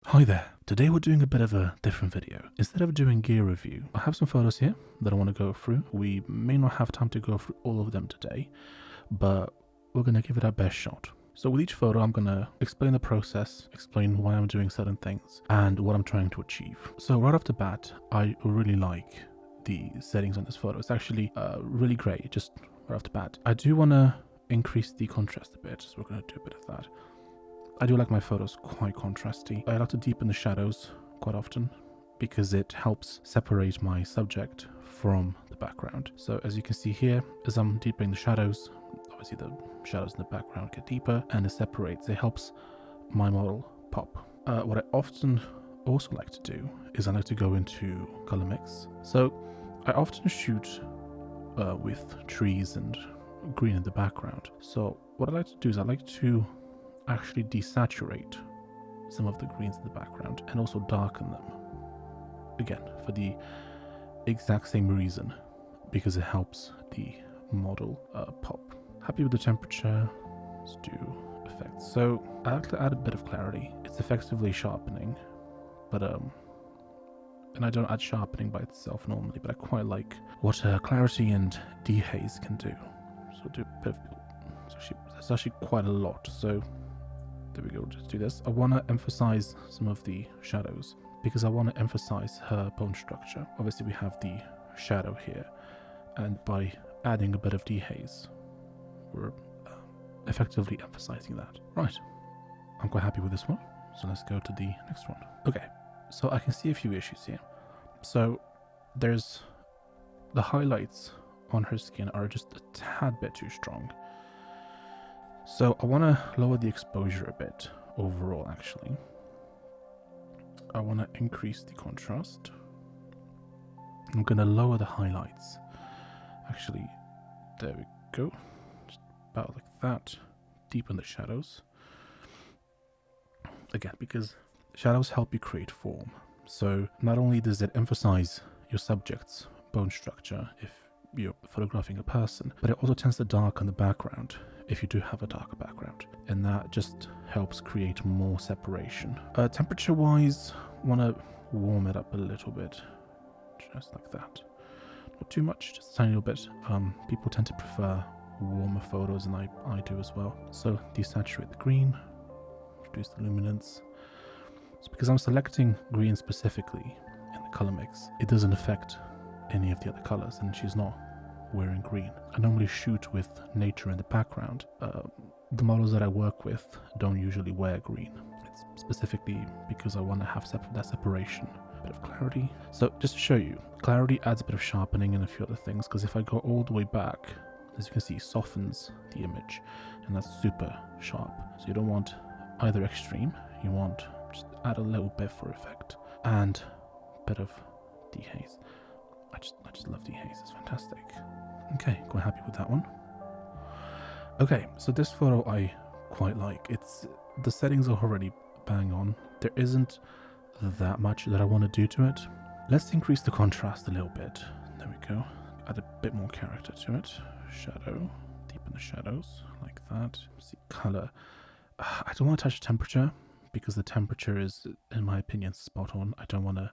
Hi there. Today we're doing a bit of a different video. Instead of doing gear review, I have some photos here that I want to go through. We may not have time to go through all of them today, but we're going to give it our best shot. So with each photo, I'm going to explain the process, explain why I'm doing certain things, and what I'm trying to achieve. So right off the bat, I really like the settings on this photo. It's actually really great, just right off the bat. I do want to increase the contrast a bit, so we're going to do a bit of that. I do like my photos quite contrasty. I like to deepen the shadows quite often because it helps separate my subject from the background. So as you can see here, as I'm deepening the shadows, obviously the shadows in the background get deeper and it separates. It helps my model pop. What I often also like to do is I like to go into color mix. So I often shoot with trees and green in the background. So what I like to do is I like to actually desaturate some of the greens in the background and also darken them, again for the exact same reason, because it helps the model pop. Happy with the temperature. Let's do effects. So I like to add a bit of clarity. It's effectively sharpening, but and I don't add sharpening by itself normally, but I quite like what clarity and dehaze can do. So do a bit of, it's actually quite a lot. So there we go, just do this. I want to emphasize some of the shadows because I want to emphasize her bone structure. Obviously we have the shadow here, and by adding a bit of dehaze, we're effectively emphasizing that. Right, I'm quite happy with this one. So let's go to the next one. Okay, so I can see a few issues here. So there's the highlights on her skin are just a tad bit too strong. So I want to lower the exposure a bit overall, actually. I want to increase the contrast. I'm going to lower the highlights. Actually, there we go. Just about like that. Deepen the shadows. Again, because shadows help you create form. So not only does it emphasize your subject's bone structure if you're photographing a person, but it also tends to darken the background if you do have a darker background, and that just helps create more separation. Temperature wise, want to warm it up a little bit, just like that. Not too much, just a tiny little bit. People tend to prefer warmer photos, and I do as well. So desaturate the green, reduce the luminance. It's because I'm selecting green specifically in the color mix. It doesn't affect any of the other colors, and she's not wearing green. I normally shoot with nature in the background. The models that I work with don't usually wear green. It's specifically because I want to have that separation, a bit of clarity. So just to show you, clarity adds a bit of sharpening and a few other things, because if I go all the way back, as you can see, softens the image, and that's super sharp. So you don't want either extreme. You want just add a little bit for effect and a bit of dehaze. I just love dehaze. It's fantastic. Okay, quite happy with that one. Okay, so this photo I quite like. The settings are already bang on. There isn't that much that I want to do to it. Let's increase the contrast a little bit. There we go. Add a bit more character to it. Shadow, deepen the shadows like that. See color. I don't want to touch temperature because the temperature is, in my opinion, spot on. I don't want to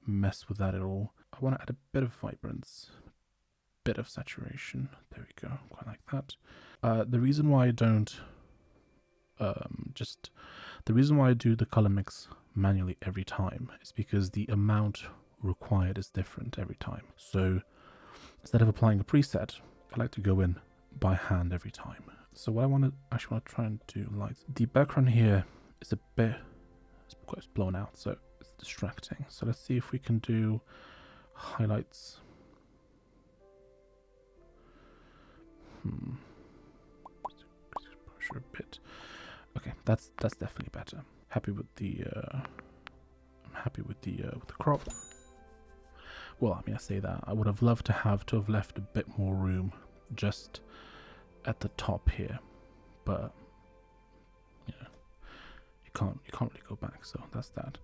mess with that at all. I want to add a bit of vibrance, bit of saturation. There we go, quite like that. The reason why I don't the reason why I do the color mix manually every time is because the amount required is different every time. So instead of applying a preset, I like to go in by hand every time. So what I actually want to try and do lights. The background here is a bit, it's quite blown out, so it's distracting. So let's see if we can do highlights. Push a bit. Okay, that's definitely better. Happy with the I'm happy with the crop. Well, I mean, I say that I would have loved to have left a bit more room just at the top here, but you know, you can't really go back, so that's that.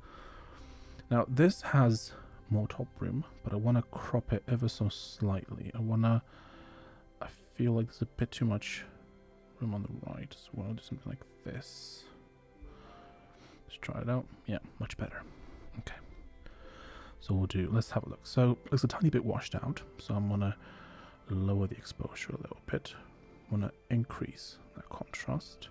Now this has more top room, but I want to crop it ever so slightly. I feel like there's a bit too much room on the right, so I want to do something like this. Let's try it out. Yeah, much better. Okay. So let's have a look. So it looks a tiny bit washed out. So I'm gonna lower the exposure a little bit. I'm gonna increase that contrast.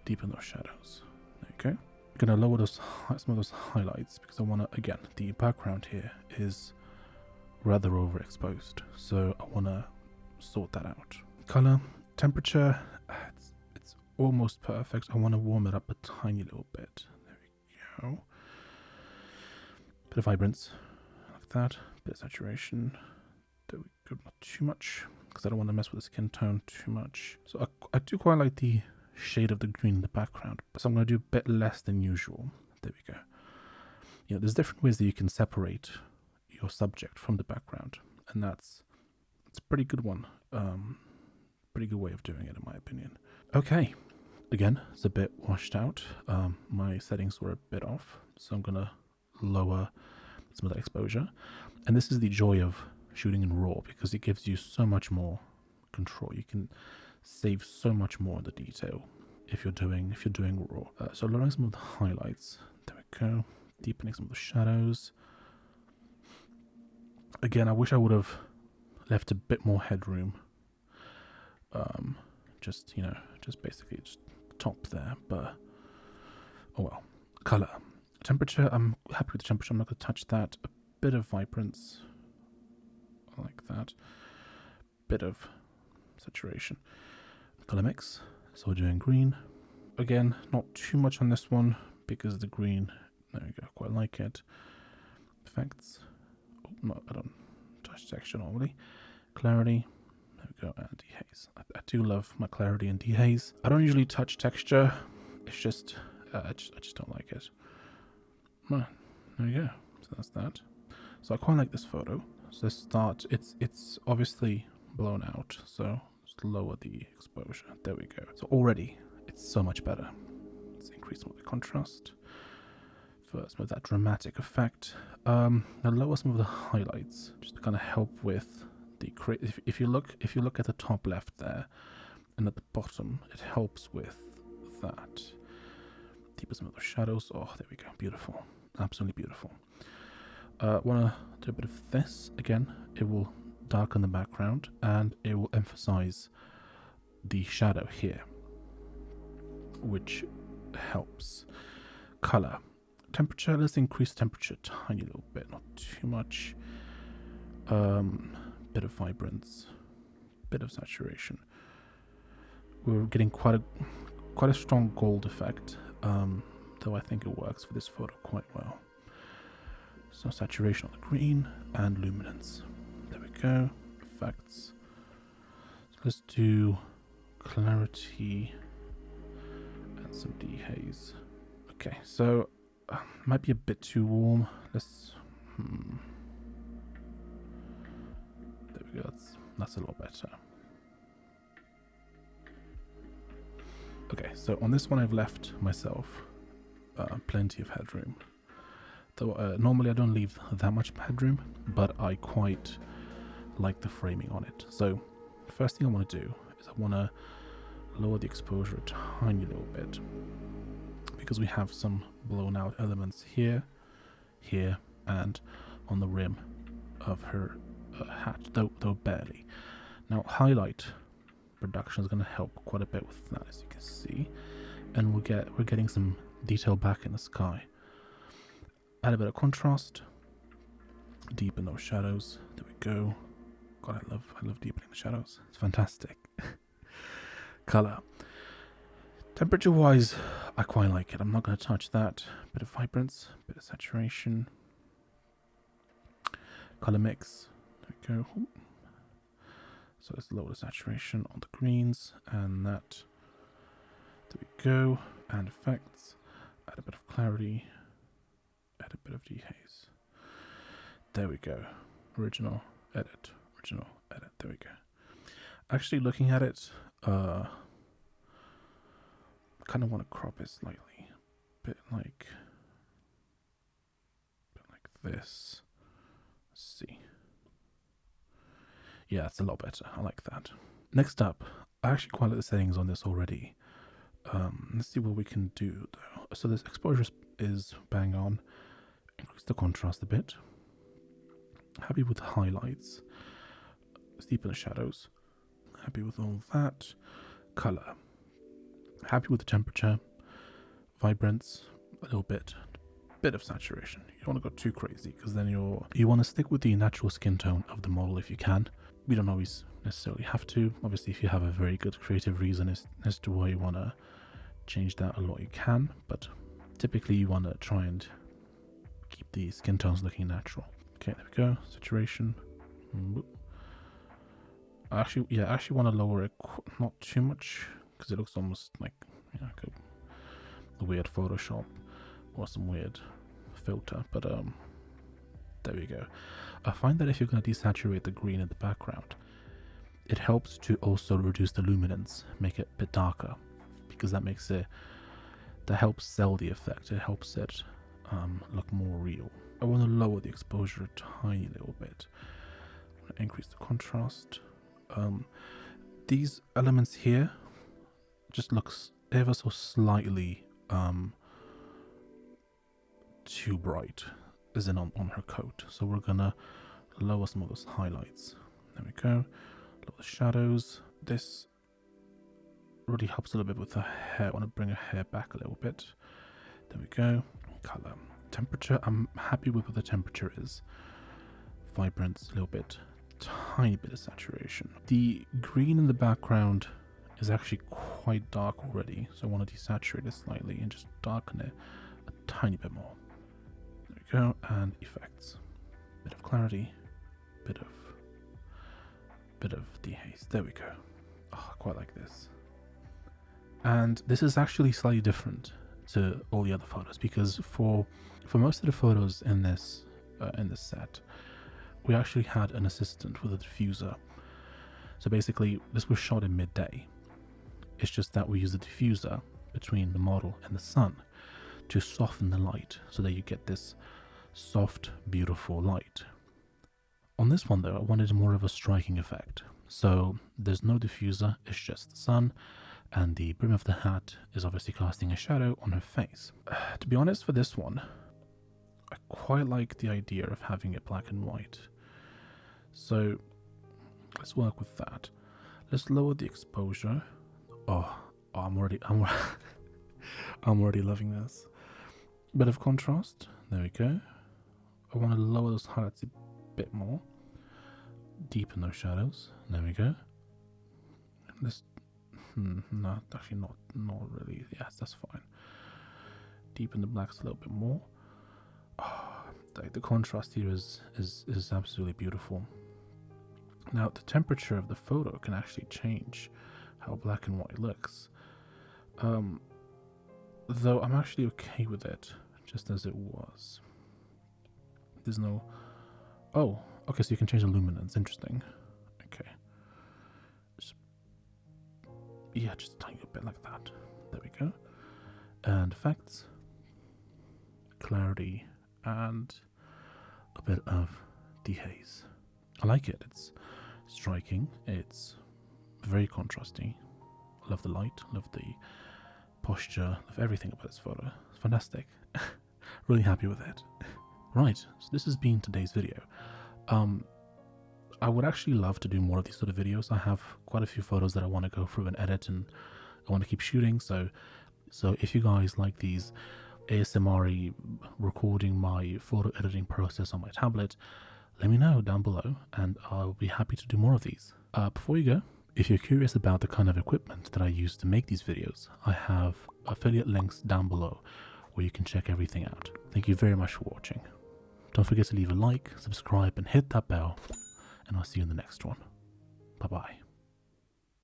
Deepen those shadows. There you go. I'm gonna lower some of those highlights because I wanna, again, the background here is rather overexposed. So I wanna sort that out. Color, temperature, it's almost perfect. I wanna warm it up a tiny little bit. There we go. Bit of vibrance, like that. Bit of saturation. There we go, not too much, because I don't want to mess with the skin tone too much. So I do quite like the shade of the green in the background, so I'm going to do a bit less than usual. There we go. You know, there's different ways that you can separate your subject from the background, and it's a pretty good one. Pretty good way of doing it, in my opinion. Okay, again, it's a bit washed out. My settings were a bit off, so I'm going to lower some of that exposure. And this is the joy of shooting in RAW, because it gives you so much more control. You can save so much more of the detail if you're doing RAW. So lowering some of the highlights. There we go. Deepening some of the shadows. Again, I wish I would have left a bit more headroom. Just basically just top there, but oh well. Color. Temperature, I'm happy with the temperature. I'm not going to touch that. A bit of vibrance, like that. Bit of saturation. Color mix. So we're doing green. Again, not too much on this one because the green, there we go, quite like it. Effects. Oh, no, I don't touch texture normally. Clarity. There we go, and dehaze. I do love my clarity and dehaze. I don't usually touch texture. It's just, I just don't like it. Well, there we go. So that's that. So I quite like this photo. So let's start. It's obviously blown out. So just lower the exposure. There we go. So already it's so much better. Let's increase some of the contrast. First with that dramatic effect. Now lower some of the highlights just to kind of help with the if you look at the top left there and at the bottom, it helps with that. Deepen some of the shadows. Oh, there we go. Beautiful. Absolutely beautiful. Want to do a bit of this again. It will darken the background and it will emphasize the shadow here, which helps. Color. Temperature. Let's increase temperature a tiny little bit, not too much. Bit of vibrance, bit of saturation. We're getting quite a strong gold effect. Though I think it works for this photo quite well. So saturation on the green and luminance. There we go. Effects. So let's do clarity and some dehaze. Okay, so might be a bit too warm. Let's. There we go. That's a lot better. Okay, so on this one I've left myself plenty of headroom. Though normally I don't leave that much headroom, but I quite like the framing on it. So first thing I want to do is I want to lower the exposure a tiny little bit because we have some blown out elements here, and on the rim of her hat, though barely. Now highlight reduction is going to help quite a bit with that, as you can see, and we're getting some detail back in the sky. Add a bit of contrast, deepen those shadows. There we go. God, I love deepening the shadows. It's fantastic. Color. Temperature wise, I quite like it. I'm not going to touch that. Bit of vibrance, bit of saturation. Color mix. There we go. So let's lower the saturation on the greens and that. There we go. And effects. Add a bit of clarity. Add a bit of dehaze. There we go. Original, edit, original, edit. There we go. Actually, looking at it, I kind of want to crop it slightly. Bit like this. Let's see. Yeah, it's a lot better. I like that. Next up, I actually quite like the settings on this already. Let's see what we can do though. So this exposure is bang on. Increase the contrast a bit. Happy with the highlights. Deepen the shadows. Happy with all that. Color. Happy with the temperature. Vibrance. A little bit of saturation. You don't want to go too crazy because then you want to stick with the natural skin tone of the model if you can. You don't always necessarily have to. Obviously, if you have a very good creative reason as to why you want to change that a lot, you can. But typically, you want to try and keep the skin tones looking natural. Okay, there we go. Saturation. I actually want to lower it not too much because it looks almost like like a weird Photoshop or some weird filter. But there we go. I find that if you're going to desaturate the green in the background, it helps to also reduce the luminance, make it a bit darker, because that helps sell the effect. It helps it look more real. I want to lower the exposure a tiny little bit. Increase the contrast. These elements here just looks ever so slightly too bright, as in on her coat. So we're gonna lower some of those highlights. There we go. Lower the shadows. This really helps a little bit with the hair. I want to bring her hair back a little bit. There we go. Color. Temperature. I'm happy with what the temperature is. Vibrance, a little bit. Tiny bit of saturation. The green in the background is actually quite dark already, so I want to desaturate it slightly and just darken it a tiny bit more. There we go. And effects. Bit of clarity. Bit of dehaze. There we go. Oh, I quite like this. And this is actually slightly different to all the other photos, because for most of the photos in this set, we actually had an assistant with a diffuser. So basically, this was shot in midday. It's just that we use the diffuser between the model and the sun to soften the light so that you get this soft, beautiful light. On this one though, I wanted more of a striking effect. So there's no diffuser, it's just the sun, and the brim of the hat is obviously casting a shadow on her face. To be honest, for this one, I quite like the idea of having it black and white. So let's work with that. Let's lower the exposure. I'm already loving this. Bit of contrast. There we go. I want to lower those highlights a bit more. Deepen those shadows. There we go. This, no, actually not really. Yes, that's fine. Deepen the blacks a little bit more. The contrast here is absolutely beautiful. Now the temperature of the photo can actually change how black and white looks. Though I'm actually okay with it just as it was. There's no... Oh, okay, so you can change the luminance. Interesting. Okay. Just a tiny bit like that. There we go. And effects. Clarity. And a bit of dehaze. I like it. It's striking. It's very contrasty. I love the light. Love the posture. Love everything about this photo. It's fantastic. Really happy with it. Right, so this has been today's video. I would actually love to do more of these sort of videos. I have quite a few photos that I want to go through and edit, and I want to keep shooting. So if you guys like these ASMR-y recording my photo editing process on my tablet, let me know down below and I'll be happy to do more of these. Before you go, if you're curious about the kind of equipment that I use to make these videos, I have affiliate links down below where you can check everything out. Thank you very much for watching. Don't forget to leave a like, subscribe and hit that bell, and I'll see you in the next one. Bye bye.